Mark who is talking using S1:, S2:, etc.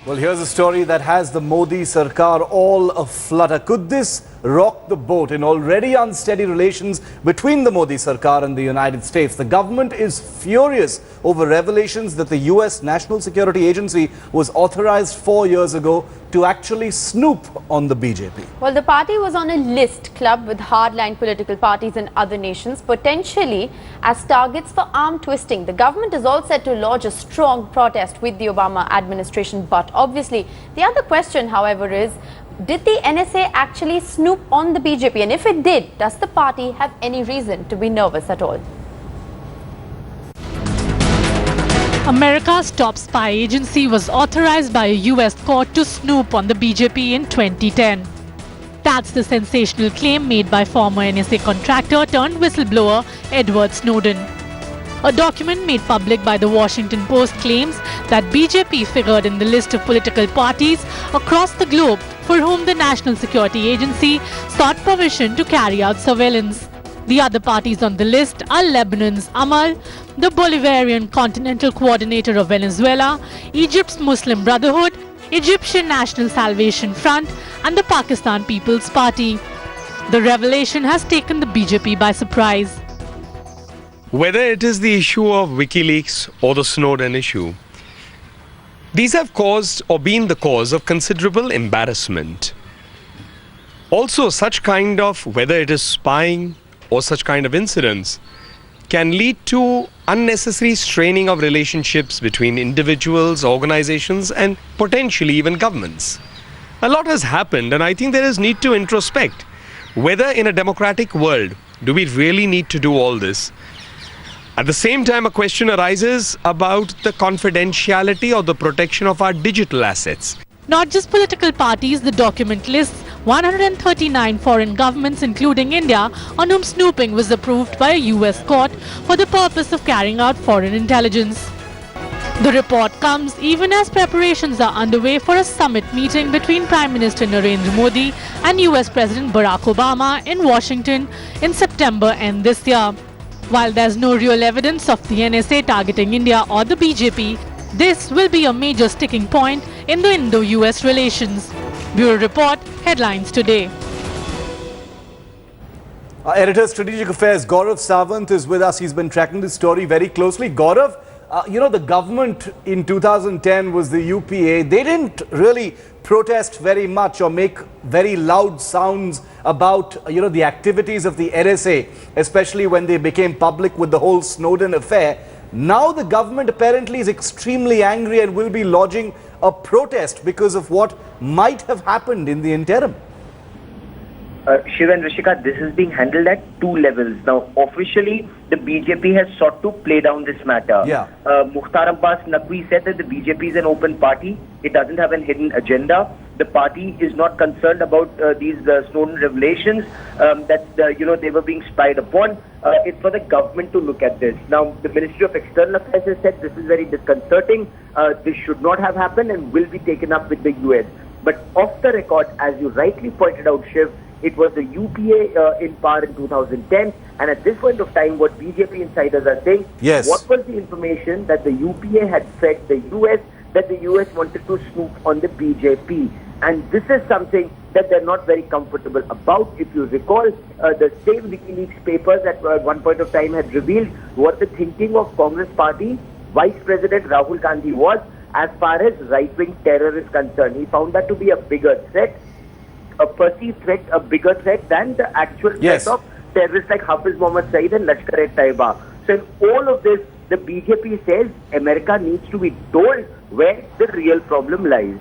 S1: Well, here's a story that has the Modi Sarkar all aflutter. Could this rock the boat in already unsteady relations between the Modi Sarkar and the United States? The government is furious over revelations that the US National Security Agency was authorized 4 years ago to actually snoop on the BJP.
S2: Well, the party was on a list club with hardline political parties in other nations, potentially as targets for arm twisting. The government is all set to lodge a strong protest with the Obama administration. But obviously, the other question, however, is, did the NSA actually snoop on the BJP? And if it did, does the party have any reason to be nervous at all?
S3: America's top spy agency was authorized by a US court to snoop on the BJP in 2010. That's the sensational claim made by former NSA contractor turned whistleblower Edward Snowden. A document made public by the Washington Post claims that BJP figured in the list of political parties across the globe for whom the National Security Agency sought permission to carry out surveillance. The other parties on the list are Lebanon's Amal, the Bolivarian Continental Coordinator of Venezuela, Egypt's Muslim Brotherhood, Egyptian National Salvation Front, and the Pakistan People's Party. The revelation has taken the BJP by surprise.
S4: Whether it is the issue of WikiLeaks or the Snowden issue, these have caused or been the cause of considerable embarrassment. Also, such kind of, whether it is spying or such kind of incidents, can lead to unnecessary straining of relationships between individuals, organizations, and potentially even governments. A lot has happened, and I think there is need to introspect. Whether in a democratic world do we really need to do all this? At the same time, a question arises about the confidentiality or the protection of our digital assets.
S3: Not just political parties, the document lists 139 foreign governments, including India, on whom snooping was approved by a US court for the purpose of carrying out foreign intelligence. The report comes even as preparations are underway for a summit meeting between Prime Minister Narendra Modi and US President Barack Obama in Washington in September and this year. While there's no real evidence of the NSA targeting India or the BJP, this will be a major sticking point in the Indo-US relations. Bureau Report, Headlines Today.
S1: Our editor, Strategic Affairs, Gaurav Sawant, is with us. He's been tracking this story very closely. Gaurav, the government in 2010 was the UPA. They didn't really protest very much or make very loud sounds about, the activities of the NSA, especially when they became public with the whole Snowden affair. Now the government apparently is extremely angry and will be lodging a protest because of what might have happened in the interim.
S5: Shiv and Rishika, this is being handled at two levels. Now, officially, the BJP has sought to play down this matter.
S1: Yeah.
S5: Mukhtar Abbas Naqvi said that the BJP is an open party. It doesn't have a hidden agenda. The party is not concerned about these Snowden revelations that they were being spied upon. It's for the government to look at this. Now, the Ministry of External Affairs has said this is very disconcerting. This should not have happened and will be taken up with the US. But off the record, as you rightly pointed out, Shiv, it was the UPA in power in 2010, and at this point of time, what BJP insiders are saying,
S1: yes,
S5: what was the information that the UPA had fed the US, that the US wanted to snoop on the BJP? And this is something that they're not very comfortable about. If you recall, the same WikiLeaks papers at one point of time had revealed what the thinking of Congress Party Vice President Rahul Gandhi was as far as right-wing terror is concerned. He found that to be a bigger threat, a perceived threat, a bigger threat than the actual threat of terrorists like Hafiz Mohammed Saeed and Lashkar-e-Taiba. So in all of this, the BJP says America needs to be told where the real problem lies.